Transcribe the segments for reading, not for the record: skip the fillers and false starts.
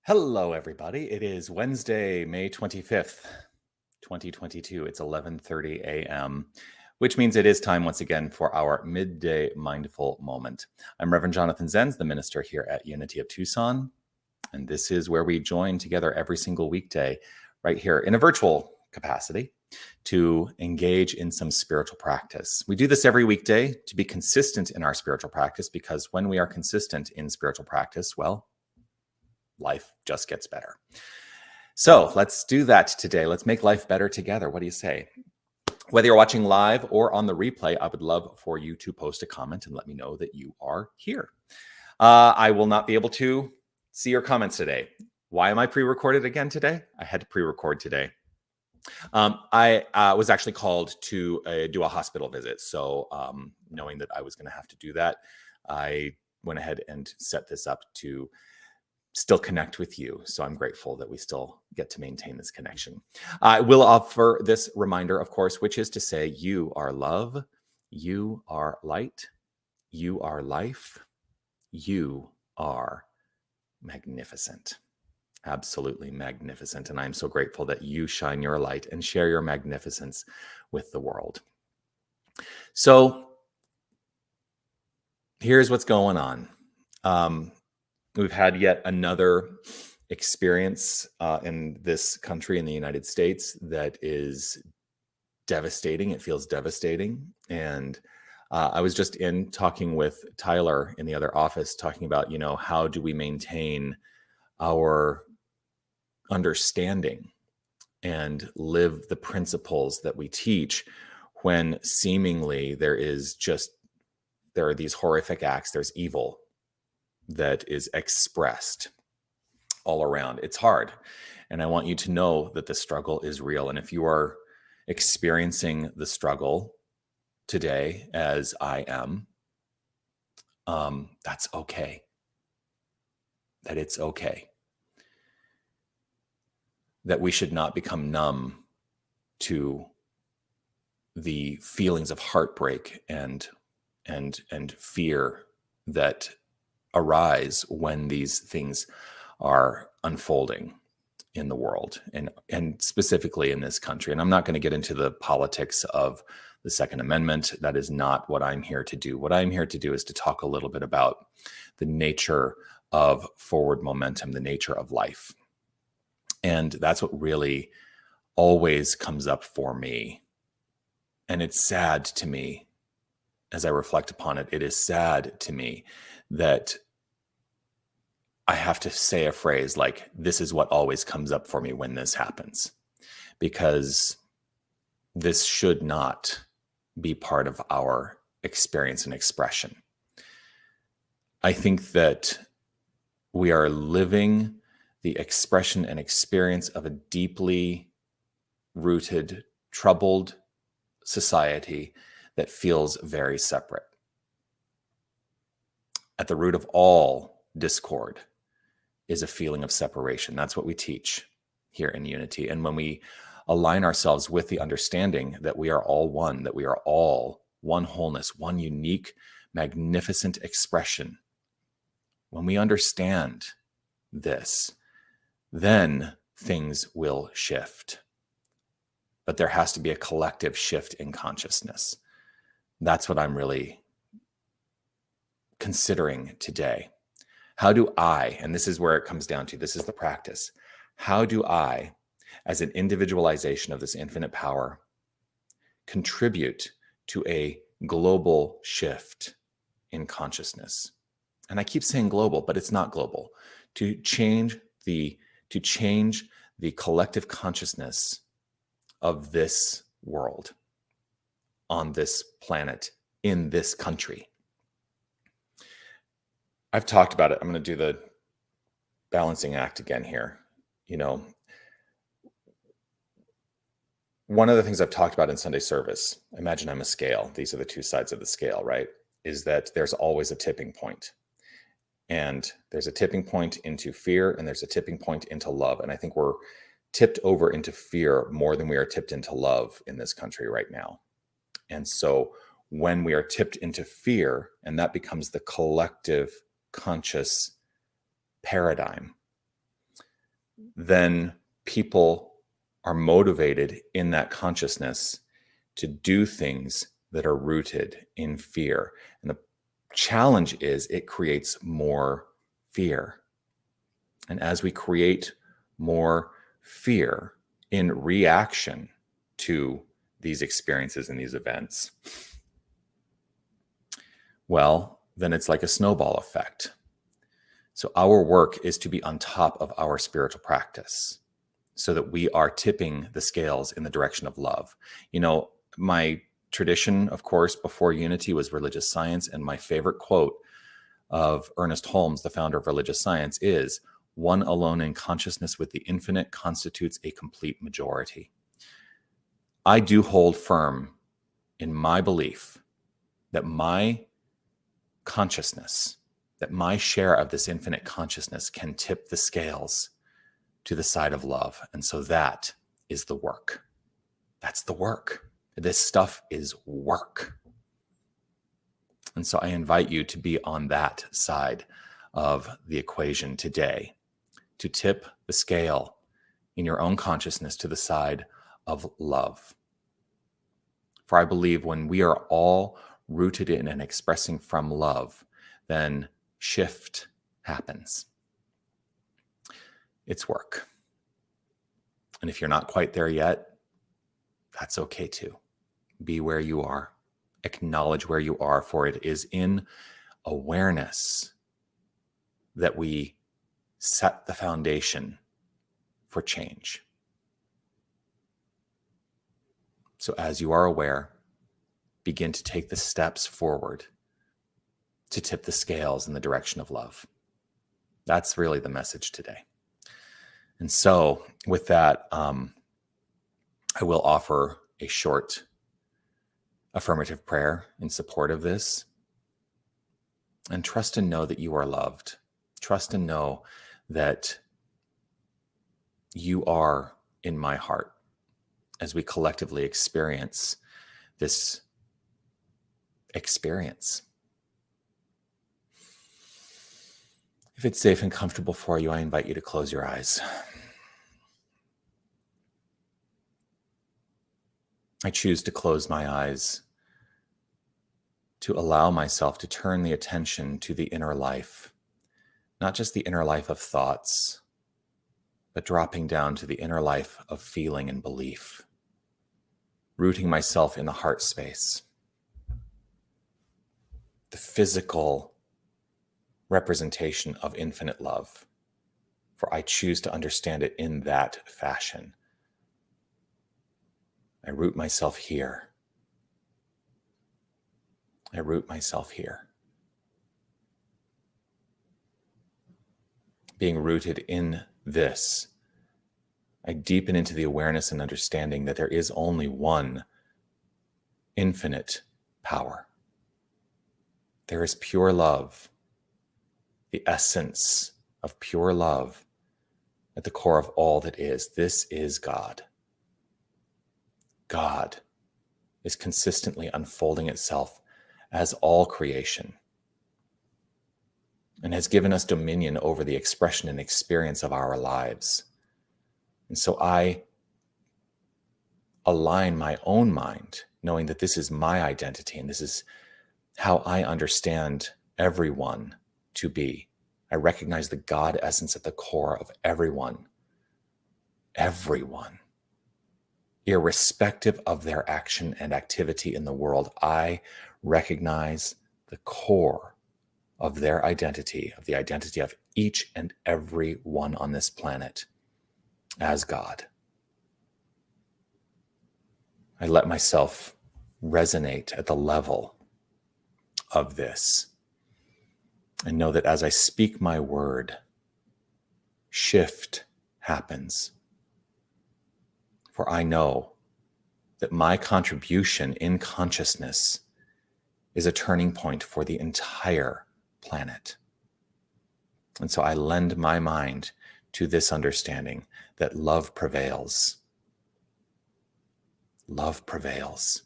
Hello, everybody. It is Wednesday, May 25th, 2022. It's 11:30 a.m., which means it is time once again for our Midday Mindful Moment. I'm Reverend Jonathan Zenz, the minister here at Unity of Tucson, and this is where we join together every single weekday right here in a virtual capacity to engage in some spiritual practice. We do this every weekday to be consistent in our spiritual practice, because when we are consistent in spiritual practice, well, life just gets better. So let's do that today. Let's make life better together. What do you say? Whether you're watching live or on the replay, I would love for you to post a comment and let me know that you are here. I will not be able to see your comments today. Why am I pre-recorded again today? I had to pre-record today. I was actually called to do a hospital visit. So knowing that I was going to have to do that, I went ahead and set this up to still connect with you. So I'm grateful that we still get to maintain this connection. I will offer this reminder, of course, which is to say, you are love, you are light, you are life, you are magnificent. Absolutely magnificent. And I'm so grateful that you shine your light and share your magnificence with the world. So here's what's going on. We've had yet another experience in this country, in the United States, that is devastating. It feels devastating. And I was just talking with Tyler in the other office, talking about, how do we maintain our understanding and live the principles that we teach when seemingly there are these horrific acts, there's evil that is expressed all around. It's hard. And I want you to know that the struggle is real. And if you are experiencing the struggle today, as I am, that's okay. That it's okay. That we should not become numb to the feelings of heartbreak and fear that arise when these things are unfolding in the world and specifically in this country. And I'm not going to get into the politics of the Second Amendment. That is not what I'm here to do. What I'm here to do is to talk a little bit about the nature of forward momentum, the nature of life. And that's what really always comes up for me. And it's sad to me as I reflect upon it. It is sad to me that I have to say a phrase like, this is what always comes up for me when this happens, because this should not be part of our experience and expression. I think that we are living the expression and experience of a deeply rooted, troubled society that feels very separate. At the root of all discord is a feeling of separation. That's what we teach here in Unity. And when we align ourselves with the understanding that we are all one, that we are all one wholeness, one unique, magnificent expression, when we understand this, then things will shift. But there has to be a collective shift in consciousness. That's what I'm really considering today. How do I, and this is where it comes down to, this is the practice. How do I, as an individualization of this infinite power, contribute to a global shift in consciousness? And I keep saying global, but it's not global. To change the collective consciousness of this world, on this planet, in this country. I've talked about it. I'm going to do the balancing act again here. One of the things I've talked about in Sunday service, imagine I'm a scale. These are the two sides of the scale, right? Is that there's always a tipping point. And there's a tipping point into fear, and there's a tipping point into love. And I think we're tipped over into fear more than we are tipped into love in this country right now. And so when we are tipped into fear, and that becomes the collective conscious paradigm, then people are motivated in that consciousness to do things that are rooted in fear. And the challenge is it creates more fear. And as we create more fear in reaction to these experiences and these events, well, then it's like a snowball effect. So our work is to be on top of our spiritual practice so that we are tipping the scales in the direction of love. You know, my tradition, of course, before unity was religious science. And my favorite quote of Ernest Holmes, the founder of religious science, is, "One alone in consciousness with the infinite constitutes a complete majority." I do hold firm in my belief that my consciousness, that my share of this infinite consciousness can tip the scales to the side of love. And so that is the work. That's the work. This stuff is work. And so I invite you to be on that side of the equation today, to tip the scale in your own consciousness to the side of love. For I believe when we are all rooted in and expressing from love, then shift happens. It's work. And if you're not quite there yet, that's okay too. Be where you are. Acknowledge where you are, for it is in awareness that we set the foundation for change. So as you are aware, begin to take the steps forward to tip the scales in the direction of love. That's really the message today. And so with that, I will offer a short affirmative prayer in support of this. And trust and know that you are loved. Trust and know that you are in my heart as we collectively experience this experience. If it's safe and comfortable for you, I invite you to close your eyes. I choose to close my eyes to allow myself to turn the attention to the inner life, not just the inner life of thoughts, but dropping down to the inner life of feeling and belief, rooting myself in the heart space, the physical representation of infinite love, for I choose to understand it in that fashion. I root myself here. I root myself here. Being rooted in this, I deepen into the awareness and understanding that there is only one infinite power. There is pure love, the essence of pure love at the core of all that is. This is God. God is consistently unfolding itself as all creation and has given us dominion over the expression and experience of our lives. And so I align my own mind, knowing that this is my identity and this is how I understand everyone to be. I recognize the God essence at the core of everyone, irrespective of their action and activity in the world. I recognize the core of their identity, of the identity of each and every one on this planet as God. I let myself resonate at the level of this and know that as I speak my word, shift happens. For I know that my contribution in consciousness is a turning point for the entire planet. And so I lend my mind to this understanding that love prevails. Love prevails.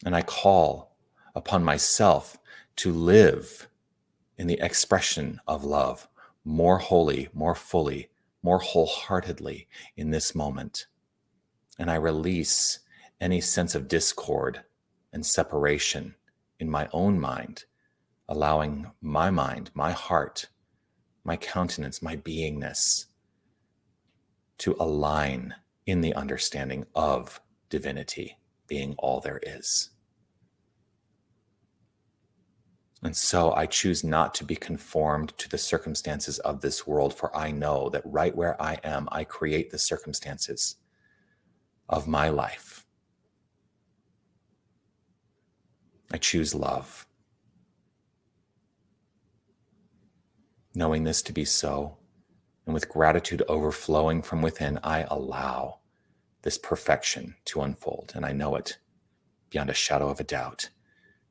And I call upon myself to live in the expression of love more wholly, more fully, more wholeheartedly in this moment. And I release any sense of discord and separation in my own mind, allowing my mind, my heart, my countenance, my beingness to align in the understanding of divinity being all there is. And so I choose not to be conformed to the circumstances of this world, for I know that right where I am, I create the circumstances of my life. I choose love. Knowing this to be so, and with gratitude overflowing from within, I allow this perfection to unfold. And I know it beyond a shadow of a doubt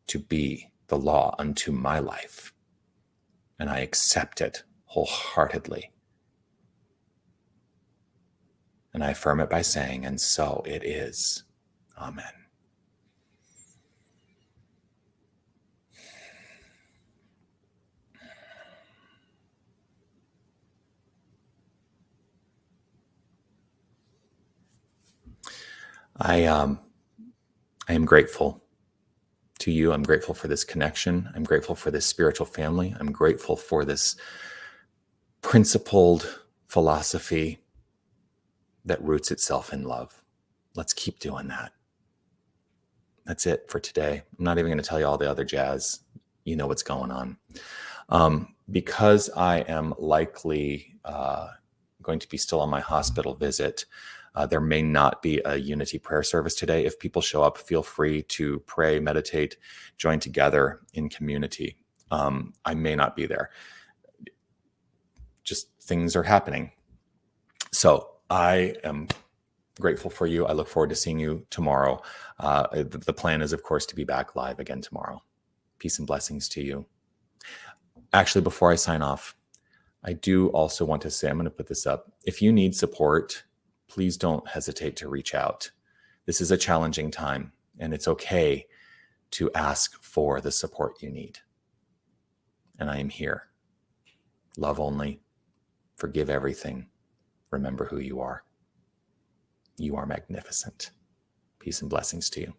to be the law unto my life. And I accept it wholeheartedly. And I affirm it by saying, and so it is. Amen. I am grateful to you. I'm grateful for this connection. I'm grateful for this spiritual family. I'm grateful for this principled philosophy that roots itself in love. Let's keep doing that. That's it for today. I'm not even going to tell you all the other jazz. You know what's going on. Because I am likely going to be still on my hospital visit, there may not be a unity prayer service today. If people show up, feel free to pray, meditate, join together in community. I may not be there. Just things are happening. So I am grateful for you. I look forward to seeing you tomorrow. The plan is, of course, to be back live again tomorrow. Peace and blessings to you. Actually, before I sign off, I do also want to say, I'm going to put this up. If you need support, please don't hesitate to reach out. This is a challenging time, and it's okay to ask for the support you need. And I am here. Love only. Forgive everything. Remember who you are. You are magnificent. Peace and blessings to you.